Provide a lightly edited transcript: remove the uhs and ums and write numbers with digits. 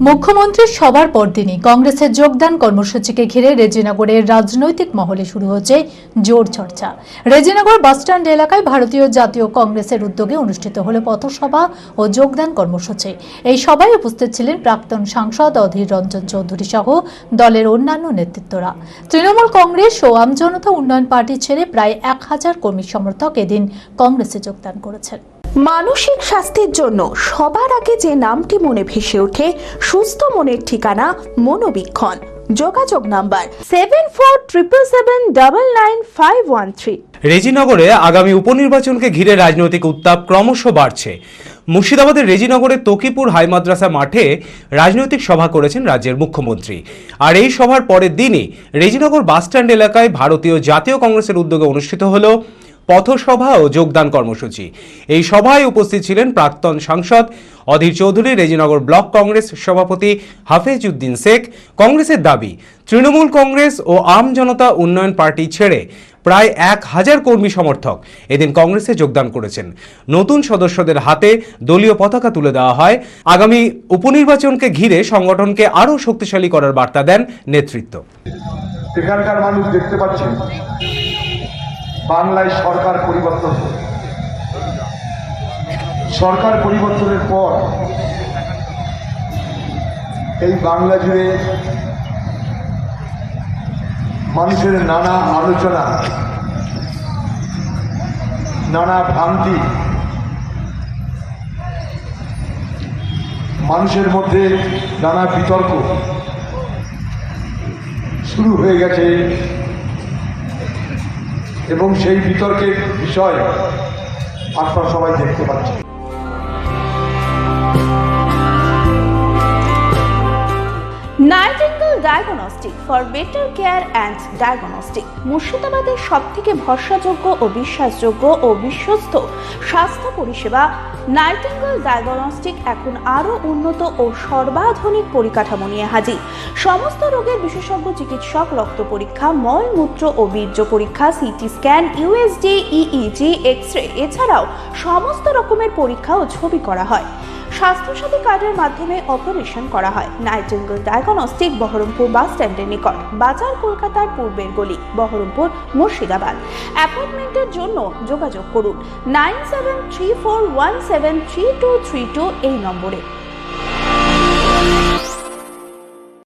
মুখ্যমন্ত্রীর সভার পরদিনই কংগ্রেসের যোগদান কর্মসূচিকে ঘিরে রেজিনগরের রাজনৈতিক মহলে শুরু হচ্ছে জোর চর্চা। রেজিনগর বাসস্ট্যান্ড এলাকায় ভারতীয় জাতীয় কংগ্রেসের উদ্যোগে অনুষ্ঠিত হল পথসভা ও যোগদান কর্মসূচি। এই সভায় উপস্থিত ছিলেন প্রাক্তন সাংসদ অধীর রঞ্জন চৌধুরী সহ দলের অন্যান্য নেতৃত্বরা। তৃণমূল কংগ্রেস ও আমজনতা উন্নয়ন পার্টি ছেড়ে প্রায় 1000 কর্মী সমর্থক এদিন কংগ্রেসে যোগদান করেছেন। মানসিক স্বাস্থ্যের জন্য সবার আগে যে নামটি মনে ভেসে ওঠে, সুস্থ মনের ঠিকানা মনোবীক্ষণ। যোগাযোগ নাম্বার 7477799513। রেজিনগরে আগামী উপনির্বাচনকে ঘিরে রাজনৈতিক উত্তাপ ক্রমশ বাড়ছে। মুর্শিদাবাদের রেজিনগরের তকিপুর হাই মাদ্রাসা মাঠে রাজনৈতিক সভা করেছেন রাজ্যের মুখ্যমন্ত্রী। আর এই সভার পরের দিনই রেজিনগর বাসস্ট্যান্ড এলাকায় ভারতীয় জাতীয় কংগ্রেসের উদ্যোগে অনুষ্ঠিত হলো পথসভা ও যোগদান কর্মসূচি। এই সভায় উপস্থিত ছিলেন প্রাক্তন সাংসদ অধীর চৌধুরী, রেজিনগর ব্লক কংগ্রেস সভাপতি হাফেজ উদ্দিন শেখ। কংগ্রেসের দাবি, তৃণমূল কংগ্রেস ও আম জনতা উন্নয়ন পার্টি ছেড়ে প্রায় 1000 কর্মী সমর্থক এদিন কংগ্রেসে যোগদান করেছেন। নতুন সদস্যদের হাতে দলীয় পতাকা তুলে দেওয়া হয়। আগামী উপনির্বাচনকে ঘিরে সংগঠনকে আরও শক্তিশালী করার বার্তা দেন নেতৃত্ব। এখানকার মানুষ দেখতে পাচ্ছেন বাংলায় সরকার পরিবর্তন। সরকার পরিবর্তনের পর এই বাংলা জুড়ে মানুষের নানা আলোচনা, নানা ভ্রান্তি, মানুষের মধ্যে নানা বিতর্ক শুরু হয়ে গেছে এবং সেই বিতর্কের বিষয় আপনারা সবাই দেখতে পাচ্ছেন। Nightingale diagnostic for better care and diagnostic. মুর্শিদাবাদের সবথেকে ভরসাযোগ্য ও বিশ্বাসযোগ্য ও বিশ্বস্ত স্বাস্থ্য পরিষেবা নাইটিঙ্গেল ডায়াগনস্টিক এখন আরও উন্নত ও সর্বাধুনিক পরিকাঠামো নিয়ে হাজির। সমস্ত রোগের বিশেষজ্ঞ চিকিৎসক, রক্ত পরীক্ষা, মলমূত্র ও বীর্য পরীক্ষা, CT scan, USG, EEG, X-ray, এছাড়াও সমস্ত রকমের পরীক্ষা ও ছবি করা হয়। স্বাস্থ্যসাথী কার্ডের মাধ্যমে অপারেশন করা হয়। নাইটিঙ্গেল ডায়াগনস্টিক বহরমপুর বাস স্ট্যান্ডের নিকট, বাজার, কলকাতার পূর্বের গলি, বহরমপুর, মুর্শিদাবাদ। অ্যাপয়েন্টমেন্টের জন্য যোগাযোগ করুন 9734173232 এই নম্বরে।